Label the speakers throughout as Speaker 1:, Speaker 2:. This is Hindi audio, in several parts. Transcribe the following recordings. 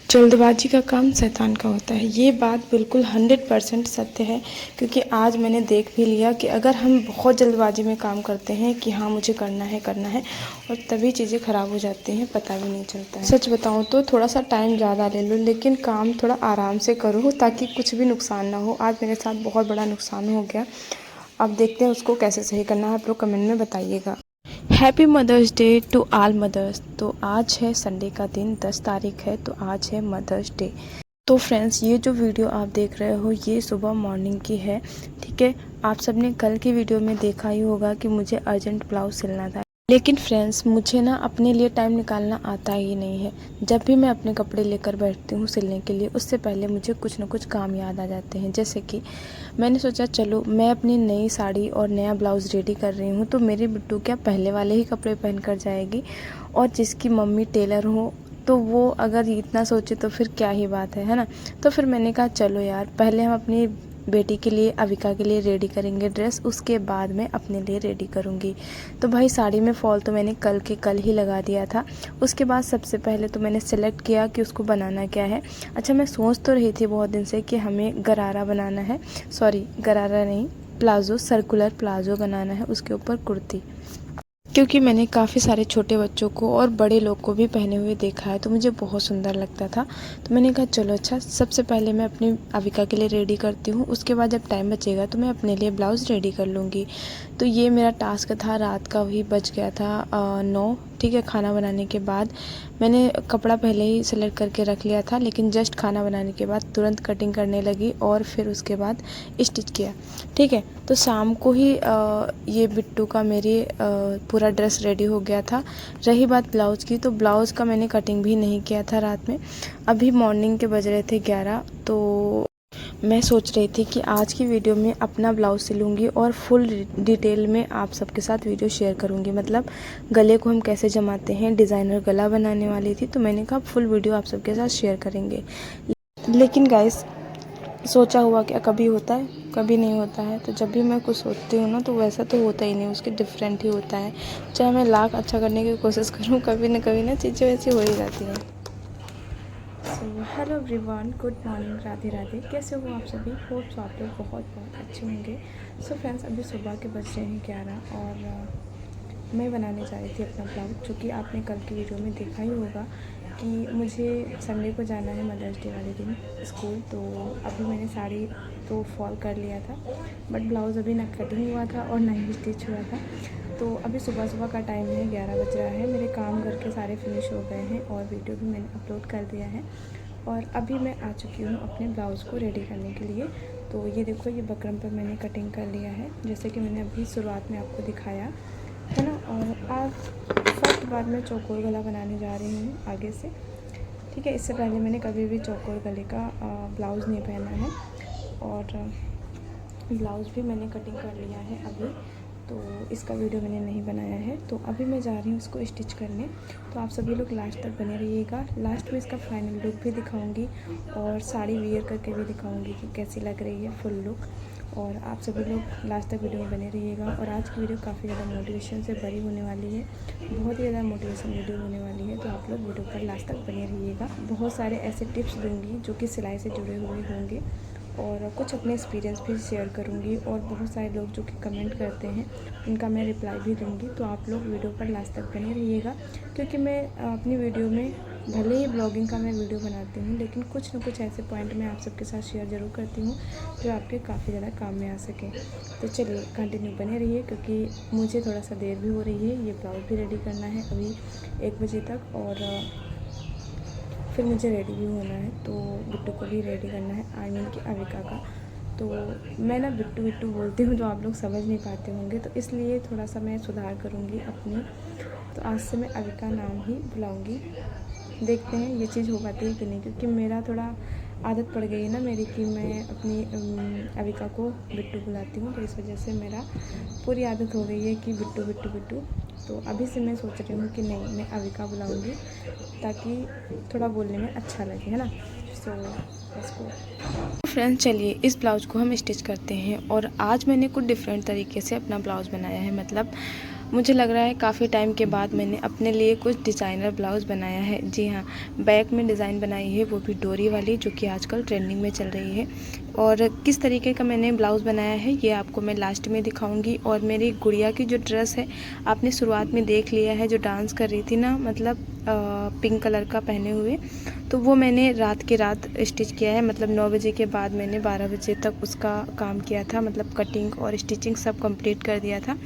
Speaker 1: जल्दबाजी का काम शैतान का होता है। ये बात बिल्कुल 100% सत्य है, क्योंकि आज मैंने देख भी लिया कि अगर हम बहुत जल्दबाजी में काम करते हैं कि हाँ मुझे करना है और तभी चीज़ें ख़राब हो जाती हैं, पता भी नहीं चलता है। सच बताऊँ तो थोड़ा सा टाइम ज़्यादा ले लो, लेकिन काम थोड़ा आराम से करो ताकि कुछ भी नुकसान ना हो। आज मेरे साथ बहुत बड़ा नुकसान हो गया। अब देखते हैं उसको कैसे सही करना है, आप लोग कमेंट में बताइएगा। Happy mothers day to all mothers. तो आज है संडे का दिन, 10 तारीख है, तो आज है मदर्स डे। तो फ्रेंड्स, ये जो वीडियो आप देख रहे हो ये सुबह मॉर्निंग की है, ठीक है। आप सबने कल की वीडियो में देखा ही होगा कि मुझे अर्जेंट ब्लाउज सिलना था, लेकिन फ्रेंड्स मुझे ना अपने लिए टाइम निकालना आता ही नहीं है। जब भी मैं अपने कपड़े लेकर बैठती हूँ सिलने के लिए, उससे पहले मुझे कुछ ना कुछ काम याद आ जाते हैं। जैसे कि मैंने सोचा चलो मैं अपनी नई साड़ी और नया ब्लाउज़ रेडी कर रही हूँ, तो मेरी बिट्टू क्या पहले वाले ही कपड़े पहन कर जाएगी, और जिसकी मम्मी टेलर हो तो वो अगर इतना सोचे तो फिर क्या ही बात है ना। तो फिर मैंने कहा चलो यार, पहले हम अपनी बेटी के लिए, अविका के लिए रेडी करेंगे ड्रेस, उसके बाद मैं अपने लिए रेडी करूँगी। तो भाई साड़ी में फॉल तो मैंने कल के कल ही लगा दिया था। उसके बाद सबसे पहले तो मैंने सेलेक्ट किया कि उसको बनाना क्या है। अच्छा, मैं सोच तो रही थी बहुत दिन से कि हमें गरारा बनाना है, सॉरी गरारा नहीं, प्लाज़ो, सर्कुलर प्लाज़ो बनाना है, उसके ऊपर कुर्ती। क्योंकि मैंने काफ़ी सारे छोटे बच्चों को और बड़े लोग को भी पहने हुए देखा है, तो मुझे बहुत सुंदर लगता था। तो मैंने कहा चलो अच्छा, सबसे पहले मैं अपनी अविका के लिए रेडी करती हूँ, उसके बाद जब टाइम बचेगा तो मैं अपने लिए ब्लाउज़ रेडी कर लूँगी। तो ये मेरा टास्क था, रात का वही बज गया था 9, ठीक है। खाना बनाने के बाद मैंने कपड़ा पहले ही सेलेक्ट करके रख लिया था, लेकिन जस्ट खाना बनाने के बाद तुरंत कटिंग करने लगी और फिर उसके बाद स्टिच किया, ठीक है। तो शाम को ही ये बिट्टू का मेरी पूरा ड्रेस रेडी हो गया था। रही बात ब्लाउज़ की, तो ब्लाउज़ का मैंने कटिंग भी नहीं किया था रात में। अभी मॉर्निंग के बज रहे थे 11, तो मैं सोच रही थी कि आज की वीडियो में अपना ब्लाउज़ सिलूँगी और फुल डिटेल में आप सबके साथ वीडियो शेयर करूँगी। मतलब गले को हम कैसे जमाते हैं, डिज़ाइनर गला बनाने वाली थी, तो मैंने कहा फुल वीडियो आप सबके साथ शेयर करेंगे। लेकिन गाइस, सोचा हुआ क्या कभी होता है, कभी नहीं होता है। तो जब भी मैं कुछ सोचती हूँ ना, तो वैसा तो होता ही नहीं, उसके डिफरेंट ही होता है। चाहे मैं लाख अच्छा करने की कोशिश करूँ, कभी ना चीज़ें वैसी हो ही जाती हैं। So hello everyone, good morning, Radhe Radhe. कैसे हो आप सभी? होप सो आप लोग बहुत अच्छे होंगे। सो फ्रेंड्स, अभी सुबह के बज रहे हैं 11 और मैं बनाने जा रही थी अपना ब्लाउज, जो कि आपने कल की वीडियो में देखा ही होगा कि मुझे संडे को जाना है मदर्स डे वाले दिन स्कूल। तो अभी मैंने साड़ी तो फॉल कर लिया था, बट ब्लाउज़ अभी ना कटिंग हुआ था और ना ही स्टिच हुआ था। तो अभी सुबह का टाइम है, 11 बज रहा है। मेरे काम घर के सारे फिनिश हो गए हैं और वीडियो भी मैंने अपलोड कर दिया है, और अभी मैं आ चुकी हूँ अपने ब्लाउज़ को रेडी करने के लिए। तो ये देखो, ये बकरम पर मैंने कटिंग कर लिया है, जैसे कि मैंने अभी शुरुआत में आपको दिखाया है ना। और आज फर्स्ट बार मैं चौकोर गला बनाने जा रही हूँ आगे से, ठीक है। इससे पहले मैंने कभी भी चौकोर गले का ब्लाउज़ नहीं पहना है, और ब्लाउज़ भी मैंने कटिंग कर लिया है अभी। तो इसका वीडियो मैंने नहीं बनाया है, तो अभी मैं जा रही हूँ इसको स्टिच करने। तो आप सभी लोग लास्ट तक बने रहिएगा। लास्ट में इसका फाइनल लुक भी दिखाऊंगी और साड़ी वेयर करके भी दिखाऊंगी कि कैसी लग रही है फुल लुक। और आप सभी लोग लास्ट तक वीडियो में बने रहिएगा। और आज की वीडियो काफ़ी ज़्यादा मोटिवेशन से भरी होने वाली है, बहुत ही ज़्यादा मोटिवेशन वीडियो होने वाली है। तो आप लोग वीडियो पर लास्ट तक बने रहिएगा। बहुत सारे ऐसे टिप्स दूँगी जो कि सिलाई से जुड़े हुए होंगे, और कुछ अपने एक्सपीरियंस भी शेयर करूँगी, और बहुत सारे लोग जो कि कमेंट करते हैं उनका मैं रिप्लाई भी दूँगी। तो आप लोग वीडियो पर लास्ट तक बने रहिएगा, क्योंकि मैं अपनी वीडियो में भले ही ब्लॉगिंग का मैं वीडियो बनाती हूँ, लेकिन कुछ ना कुछ ऐसे पॉइंट मैं आप सबके साथ शेयर ज़रूर करती हूँ जो आपके काफ़ी ज़्यादा काम में आ सके। तो चलिए कंटिन्यू बने रहिए, क्योंकि मुझे थोड़ा सा देर भी हो रही है। ये ब्लाउज भी रेडी करना है अभी 1 बजे तक, और फिर मुझे रेडी भी होना है, तो बिट्टू को भी रेडी करना है, आई मीन कि अविका का। तो मैं ना बिट्टू बिट्टू बोलती हूँ, जो आप लोग समझ नहीं पाते होंगे, तो इसलिए थोड़ा सा मैं सुधार करूँगी अपनी। तो आज से मैं अविका नाम ही बुलाऊँगी। देखते हैं ये चीज़ हो पाती है कि नहीं, क्योंकि मेरा थोड़ा आदत पड़ गई है ना मेरी, कि मैं अपनी अविका को बिट्टू बुलाती हूँ, तो इस वजह से मेरा पूरी आदत हो गई है कि बिट्टू बिट्टू बिट्टू। तो अभी से मैं सोच रही हूँ कि नहीं, मैं अविका बुलाऊँगी, ताकि थोड़ा बोलने में अच्छा लगे, है ना। सो इसको फ्रेंड्स, चलिए इस ब्लाउज़ को हम स्टिच करते हैं। और आज मैंने कुछ डिफरेंट तरीके से अपना ब्लाउज़ बनाया है। मतलब मुझे लग रहा है काफ़ी टाइम के बाद मैंने अपने लिए कुछ डिज़ाइनर ब्लाउज़ बनाया है। जी हाँ, बैक में डिज़ाइन बनाई है, वो भी डोरी वाली, जो कि आजकल ट्रेंडिंग में चल रही है। और किस तरीके का मैंने ब्लाउज़ बनाया है ये आपको मैं लास्ट में दिखाऊंगी। और मेरी गुड़िया की जो ड्रेस है आपने शुरुआत में देख लिया है, जो डांस कर रही थी ना, मतलब पिंक कलर का पहने हुए, तो वो मैंने रात के रात स्टिच किया है। मतलब 9 बजे के बाद मैंने 12 बजे तक उसका काम किया था, मतलब कटिंग और स्टिचिंग सब कंप्लीट कर दिया था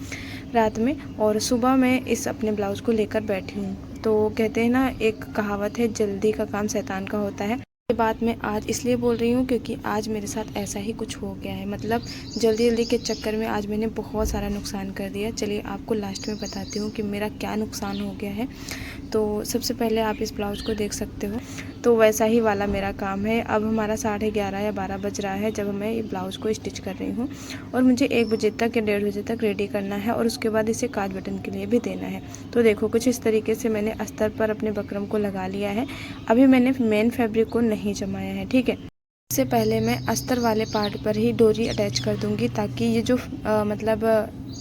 Speaker 1: रात में। और सुबह मैं इस अपने ब्लाउज़ को लेकर बैठी हूँ। तो कहते हैं ना, एक कहावत है, जल्दी का काम शैतान का होता है। ये बात मैं आज इसलिए बोल रही हूँ क्योंकि आज मेरे साथ ऐसा ही कुछ हो गया है। मतलब जल्दी जल्दी के चक्कर में आज मैंने बहुत सारा नुकसान कर दिया। चलिए आपको लास्ट में बताती हूँ कि मेरा क्या नुकसान हो गया है। तो सबसे पहले आप इस ब्लाउज़ को देख सकते हो, तो वैसा ही वाला मेरा काम है। अब हमारा 11:30 या 12 बज रहा है जब मैं ये ब्लाउज़ को स्टिच कर रही हूँ, और मुझे 1 बजे तक या 1:30 बजे तक रेडी करना है, और उसके बाद इसे काज बटन के लिए भी देना है। तो देखो कुछ इस तरीके से मैंने अस्तर पर अपने बकरम को लगा लिया है। अभी मैंने मेन फैब्रिक को नहीं जमाया है, ठीक है। इससे पहले मैं अस्तर वाले पार्ट पर ही डोरी अटैच कर दूंगी, ताकि ये जो मतलब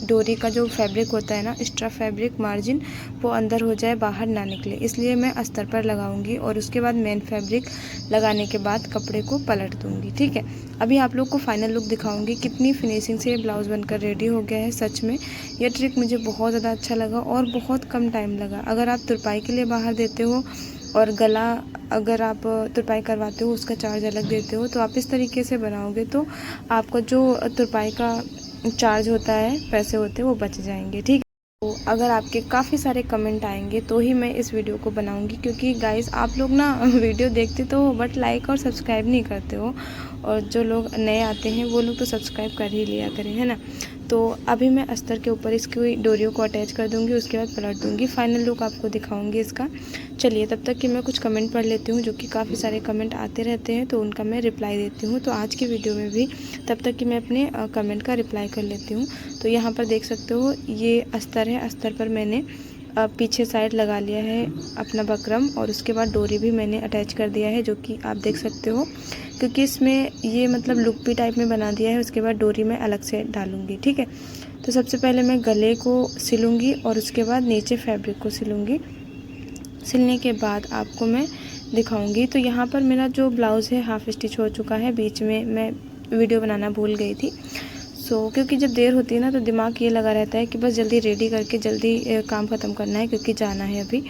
Speaker 1: डोरी का जो फैब्रिक होता है ना, एक्स्ट्रा फैब्रिक मार्जिन, वो अंदर हो जाए, बाहर ना निकले। इसलिए मैं अस्तर पर लगाऊंगी और उसके बाद मेन फैब्रिक लगाने के बाद कपड़े को पलट दूंगी, ठीक है। अभी आप लोग को फाइनल लुक दिखाऊंगी कितनी फिनिशिंग से ये ब्लाउज़ बनकर रेडी हो गया है। सच में यह ट्रिक मुझे बहुत ज़्यादा अच्छा लगा और बहुत कम टाइम लगा। अगर आप तुरपाई के लिए बाहर देते हो और गला अगर आप तुरपाई करवाते हो उसका चार्ज अलग देते हो, तो आप इस तरीके से बनाओगे तो आपका जो तुरपाई का चार्ज होता है, पैसे होते हैं, वो बच जाएंगे, ठीक है। तो अगर आपके काफ़ी सारे कमेंट आएंगे तो ही मैं इस वीडियो को बनाऊंगी, क्योंकि गाइस आप लोग ना वीडियो देखते तो हो बट लाइक और सब्सक्राइब नहीं करते हो, और जो लोग नए आते हैं वो लोग तो सब्सक्राइब कर ही लिया करें, है ना। तो अभी मैं अस्तर के ऊपर इसकी डोरियों को अटैच कर दूंगी, उसके बाद पलट दूंगी। फाइनल लुक आपको दिखाऊंगी इसका। चलिए तब तक कि मैं कुछ कमेंट पढ़ लेती हूँ, जो कि काफ़ी सारे कमेंट आते रहते हैं, तो उनका मैं रिप्लाई देती हूँ। तो आज की वीडियो में भी तब तक कि मैं अपने कमेंट का रिप्लाई कर लेती हूँ। तो यहाँ पर देख सकते हो ये अस्तर है, अस्तर पर मैंने पीछे साइड लगा लिया है अपना बकरम, और उसके बाद डोरी भी मैंने अटैच कर दिया है, जो कि आप देख सकते हो, क्योंकि इसमें ये मतलब लुक भी टाइप में बना दिया है। उसके बाद डोरी मैं अलग से डालूंगी, ठीक है। तो सबसे पहले मैं गले को सिलूँगी और उसके बाद नीचे फैब्रिक को सिलूँगी। सिलने के बाद आपको मैं दिखाऊंगी। तो यहाँ पर मेरा जो ब्लाउज़ है हाफ़ स्टिच हो चुका है। बीच में मैं वीडियो बनाना भूल गई थी, क्योंकि जब देर होती है ना तो दिमाग ये लगा रहता है कि बस जल्दी रेडी करके जल्दी काम ख़त्म करना है, क्योंकि जाना है अभी,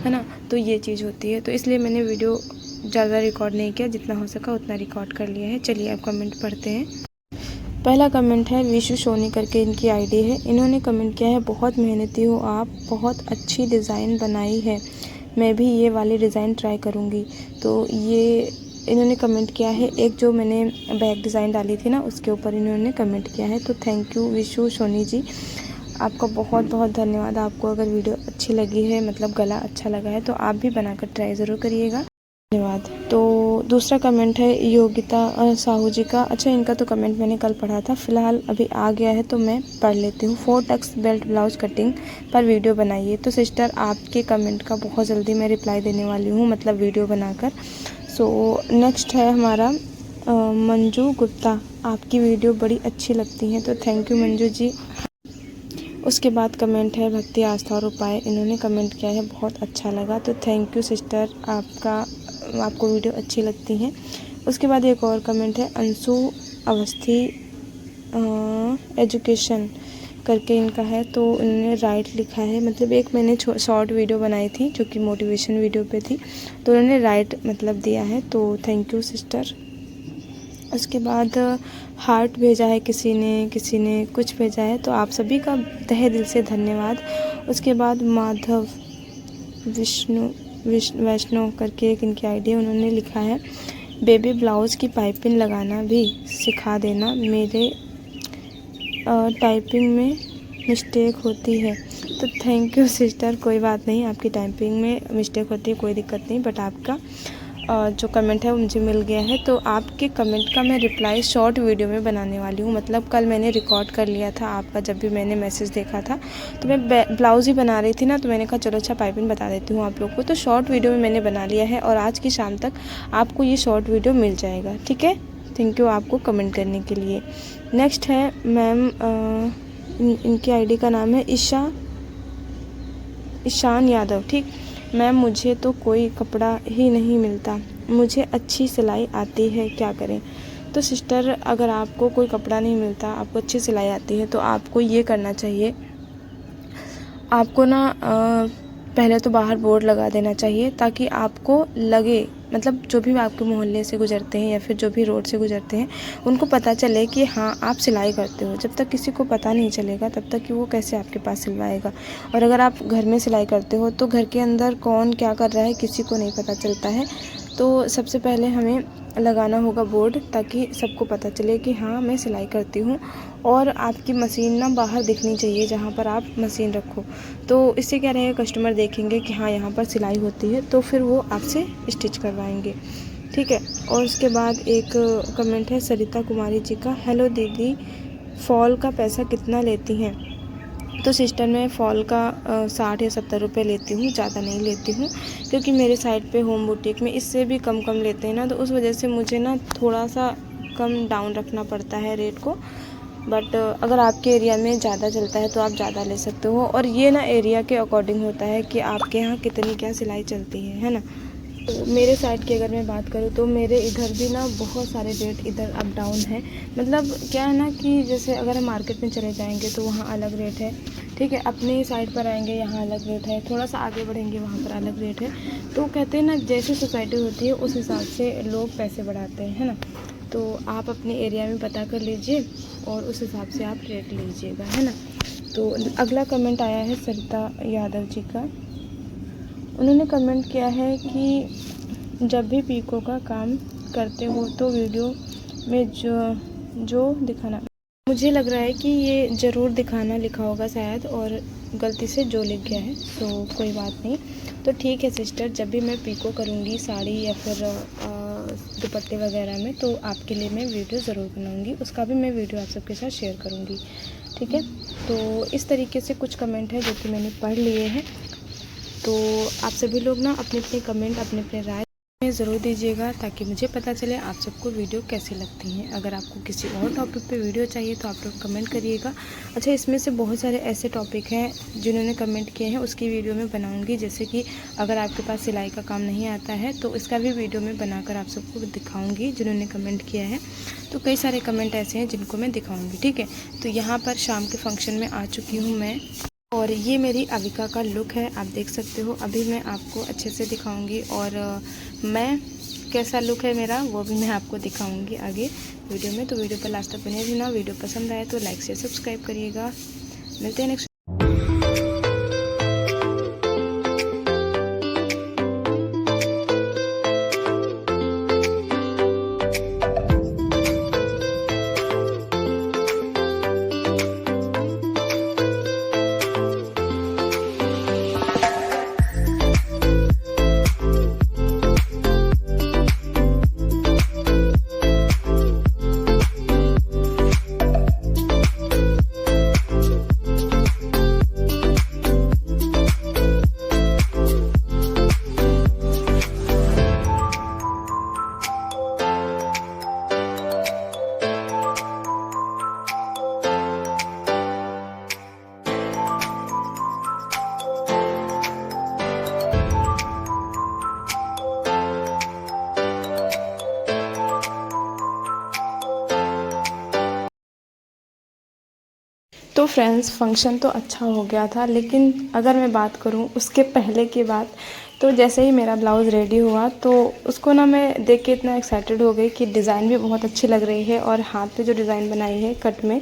Speaker 1: है ना। तो ये चीज़ होती है, तो इसलिए मैंने वीडियो ज़्यादा रिकॉर्ड नहीं किया, जितना हो सका उतना रिकॉर्ड कर लिया है। चलिए अब कमेंट पढ़ते हैं। पहला कमेंट है विशु सोनी करके इनकी आईडी है। इन्होंने कमेंट किया है, बहुत मेहनती हो आप, बहुत अच्छी डिज़ाइन बनाई है, मैं भी ये वाली डिज़ाइन ट्राई करूँगी। तो ये इन्होंने कमेंट किया है। एक जो मैंने बैक डिज़ाइन डाली थी ना, उसके ऊपर इन्होंने कमेंट किया है। तो थैंक यू विशु सोनी जी, आपका बहुत बहुत धन्यवाद। आपको अगर वीडियो अच्छी लगी है, मतलब गला अच्छा लगा है, तो आप भी बनाकर ट्राई ज़रूर करिएगा। धन्यवाद। तो दूसरा कमेंट है योगिता साहू जी का। अच्छा, इनका तो कमेंट मैंने कल पढ़ा था, फ़िलहाल अभी आ गया है तो मैं पढ़ लेती हूँ। 4 टक्स बेल्ट ब्लाउज़ कटिंग पर वीडियो बनाइए। तो सिस्टर, आपके कमेंट का बहुत जल्दी मैं रिप्लाई देने वाली हूँ, मतलब वीडियो बनाकर। नेक्स्ट है हमारा मंजू गुप्ता, आपकी वीडियो बड़ी अच्छी लगती है। तो थैंक यू मंजू जी। उसके बाद कमेंट है भक्ति आस्था और उपाय, इन्होंने कमेंट किया है, बहुत अच्छा लगा। तो थैंक यू सिस्टर, आपको वीडियो अच्छी लगती है। उसके बाद एक और कमेंट है अंशु अवस्थी एजुकेशन करके इनका है। तो उन्होंने राइट लिखा है, मतलब एक मैंने शॉर्ट वीडियो बनाई थी जो कि मोटिवेशन वीडियो पे थी, तो उन्होंने राइट मतलब दिया है। तो थैंक यू सिस्टर। उसके बाद हार्ट भेजा है किसी ने कुछ भेजा है, तो आप सभी का तहे दिल से धन्यवाद। उसके बाद माधव वैष्णव करके एक इनकी आईडी है, उन्होंने लिखा है, बेबी ब्लाउज़ की पाइपिंग लगाना भी सिखा देना, मेरे टाइपिंग में मिस्टेक होती है। तो थैंक यू सिस्टर, कोई बात नहीं, आपकी टाइपिंग में मिस्टेक होती है, कोई दिक्कत नहीं, बट आपका जो कमेंट है वो मुझे मिल गया है। तो आपके कमेंट का मैं रिप्लाई शॉर्ट वीडियो में बनाने वाली हूँ। मतलब कल मैंने रिकॉर्ड कर लिया था आपका, जब भी मैंने मैसेज देखा था तो मैं ब्लाउज़ ही बना रही थी ना, तो मैंने कहा चलो अच्छा पाइपिंग बता देती हूँ आप लोग को। तो शॉर्ट वीडियो में मैंने बना लिया है और आज की शाम तक आपको ये शॉर्ट वीडियो मिल जाएगा, ठीक है। थैंक यू आपको कमेंट करने के लिए। नेक्स्ट है मैम, इनकी आईडी का नाम है ईशा ईशान यादव, ठीक। मैम मुझे तो कोई कपड़ा ही नहीं मिलता, मुझे अच्छी सिलाई आती है, क्या करें। तो सिस्टर, अगर आपको कोई कपड़ा नहीं मिलता, आपको अच्छी सिलाई आती है, तो आपको ये करना चाहिए, आपको ना पहले तो बाहर बोर्ड लगा देना चाहिए ताकि आपको लगे, मतलब जो भी आपके मोहल्ले से गुजरते हैं या फिर जो भी रोड से गुजरते हैं उनको पता चले कि हाँ आप सिलाई करते हो। जब तक किसी को पता नहीं चलेगा तब तक कि वो कैसे आपके पास सिलवाएगा। और अगर आप घर में सिलाई करते हो तो घर के अंदर कौन क्या कर रहा है किसी को नहीं पता चलता है। तो सबसे पहले हमें लगाना होगा बोर्ड ताकि सबको पता चले कि हाँ मैं सिलाई करती हूँ। और आपकी मशीन ना बाहर दिखनी चाहिए जहाँ पर आप मशीन रखो। तो इससे क्या रहेगा, कस्टमर देखेंगे कि हाँ यहाँ पर सिलाई होती है तो फिर वो आपसे स्टिच करवाएंगे, ठीक है। और उसके बाद एक कमेंट है सरिता कुमारी जी का, हेलो दीदी, फॉल का पैसा कितना लेती हैं। तो सिस्टर मैं फ़ॉल का 60 या 70 रुपये लेती हूँ, ज़्यादा नहीं लेती हूँ क्योंकि मेरे साइड पे होम बुटीक में इससे भी कम लेते हैं ना, तो उस वजह से मुझे ना थोड़ा सा कम डाउन रखना पड़ता है रेट को। बट अगर आपके एरिया में ज़्यादा चलता है तो आप ज़्यादा ले सकते हो। और ये ना एरिया के अकॉर्डिंग होता है कि आपके यहाँ कितनी क्या सिलाई चलती है ना। तो मेरे साइड की अगर मैं बात करूँ तो मेरे इधर भी ना बहुत सारे रेट इधर अप डाउन है। मतलब क्या है ना कि जैसे अगर हम मार्केट में चले जाएंगे तो वहाँ अलग रेट है, ठीक है। अपने साइड पर आएंगे यहाँ अलग रेट है, थोड़ा सा आगे बढ़ेंगे वहाँ पर अलग रेट है। तो कहते हैं ना जैसे सोसाइटी होती है उस हिसाब से लोग पैसे बढ़ाते हैं, है ना। तो आप अपने एरिया में पता कर लीजिए और उस हिसाब से आप रेट लीजिएगा, है ना। तो अगला कमेंट आया है सरिता यादव जी का। उन्होंने कमेंट किया है कि जब भी पीको का काम करते हो तो वीडियो में जो दिखाना, मुझे लग रहा है कि ये ज़रूर दिखाना लिखा होगा शायद और गलती से जो लिख गया है, तो कोई बात नहीं। तो ठीक है सिस्टर, जब भी मैं पीको करूँगी साड़ी या फिर दुपट्टे वगैरह में तो आपके लिए मैं वीडियो ज़रूर बनाऊँगी, उसका भी मैं वीडियो आप सबके साथ शेयर करूँगी, ठीक है। तो इस तरीके से कुछ कमेंट है जो कि मैंने पढ़ लिए हैं। तो आप सभी लोग ना अपने अपने कमेंट अपने राय में ज़रूर दीजिएगा ताकि मुझे पता चले आप सबको वीडियो कैसी लगती हैं। अगर आपको किसी और टॉपिक पे वीडियो चाहिए तो आप लोग कमेंट करिएगा। अच्छा, इसमें से बहुत सारे ऐसे टॉपिक हैं जिन्होंने कमेंट किए हैं, उसकी वीडियो में बनाऊंगी। जैसे कि अगर आपके पास सिलाई का काम नहीं आता है तो इसका भी वीडियो में बनाकर आप सबको दिखाऊँगी जिन्होंने कमेंट किया है। तो कई सारे कमेंट ऐसे हैं जिनको मैं दिखाऊँगी, ठीक है। तो यहाँ पर शाम के फंक्शन में आ चुकी हूँ मैं और ये मेरी अविका का लुक है, आप देख सकते हो। अभी मैं आपको अच्छे से दिखाऊंगी और मैं कैसा लुक है मेरा वो भी मैं आपको दिखाऊंगी आगे वीडियो में। तो वीडियो पर लास्ट तक बने रहना। वीडियो पसंद आए तो लाइक शेयर सब्सक्राइब करिएगा। मिलते हैं नेक्स्ट। तो फ्रेंड्स, फंक्शन तो अच्छा हो गया था, लेकिन अगर मैं बात करूं उसके पहले की बात, तो जैसे ही मेरा ब्लाउज़ रेडी हुआ तो उसको ना मैं देख के इतना एक्साइटेड हो गई कि डिज़ाइन भी बहुत अच्छी लग रही है। और हाथ पे जो डिज़ाइन बनाई है कट में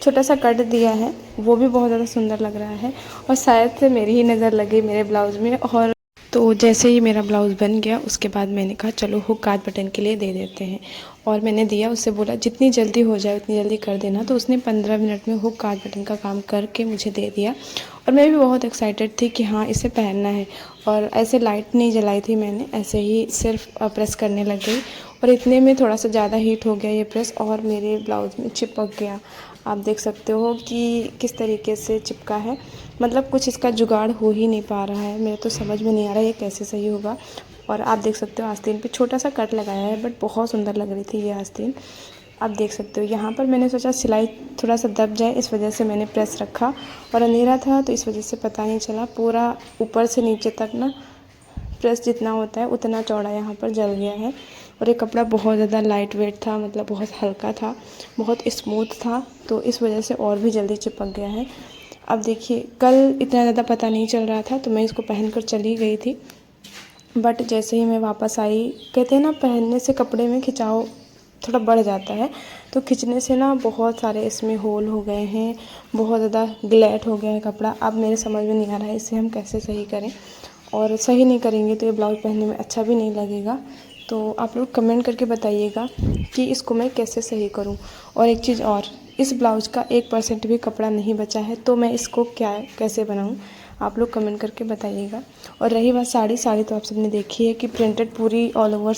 Speaker 1: छोटा सा कट दिया है वो भी बहुत ज़्यादा सुंदर लग रहा है। और शायद से मेरी ही नज़र लगी मेरे ब्लाउज़ में। और तो जैसे ही मेरा ब्लाउज़ बन गया उसके बाद मैंने कहा चलो हुक काज बटन के लिए दे देते हैं। और मैंने दिया, उससे बोला जितनी जल्दी हो जाए उतनी जल्दी कर देना। तो उसने 15 मिनट में हुक काज बटन का काम करके मुझे दे दिया। और मैं भी बहुत एक्साइटेड थी कि हाँ इसे पहनना है। और ऐसे लाइट नहीं जलाई थी मैंने, ऐसे ही सिर्फ प्रेस करने लग गई और इतने में थोड़ा सा ज़्यादा हीट हो गया ये प्रेस और मेरे ब्लाउज़ में चिपक गया। आप देख सकते हो कि किस तरीके से चिपका है, मतलब कुछ इसका जुगाड़ हो ही नहीं पा रहा है। मेरे तो समझ में नहीं आ रहा है ये कैसे सही होगा। और आप देख सकते हो आस्तीन पे छोटा सा कट लगाया है बट बहुत सुंदर लग रही थी ये आस्तीन। आप देख सकते हो। यहाँ पर मैंने सोचा सिलाई थोड़ा सा दब जाए, इस वजह से मैंने प्रेस रखा, और अंधेरा था तो इस वजह से पता नहीं चला। पूरा ऊपर से नीचे तक ना प्रेस जितना होता है उतना चौड़ा यहाँ पर जल गया है। और ये कपड़ा बहुत ज़्यादा लाइट वेट था, मतलब बहुत हल्का था, बहुत स्मूथ था, तो इस वजह से और भी जल्दी चिपक गया है। अब देखिए, कल इतना ज़्यादा पता नहीं चल रहा था तो मैं इसको पहनकर चली गई थी, बट जैसे ही मैं वापस आई, कहते हैं ना पहनने से कपड़े में खिंचाव थोड़ा बढ़ जाता है, तो खींचने से ना बहुत सारे इसमें होल हो गए हैं, बहुत ज़्यादा ग्लैट हो गया है कपड़ा। अब मेरे समझ में नहीं आ रहा है इसे हम कैसे सही करें, और सही नहीं करेंगे तो ये ब्लाउज़ पहनने में अच्छा भी नहीं लगेगा। तो आप लोग कमेंट करके बताइएगा कि इसको मैं कैसे सही करूं। और एक चीज़ और, इस ब्लाउज़ का 1% भी कपड़ा नहीं बचा है, तो मैं इसको कैसे बनाऊं, आप लोग कमेंट करके बताइएगा। और रही बात साड़ी तो आप सबने देखी है कि प्रिंटेड पूरी ऑल ओवर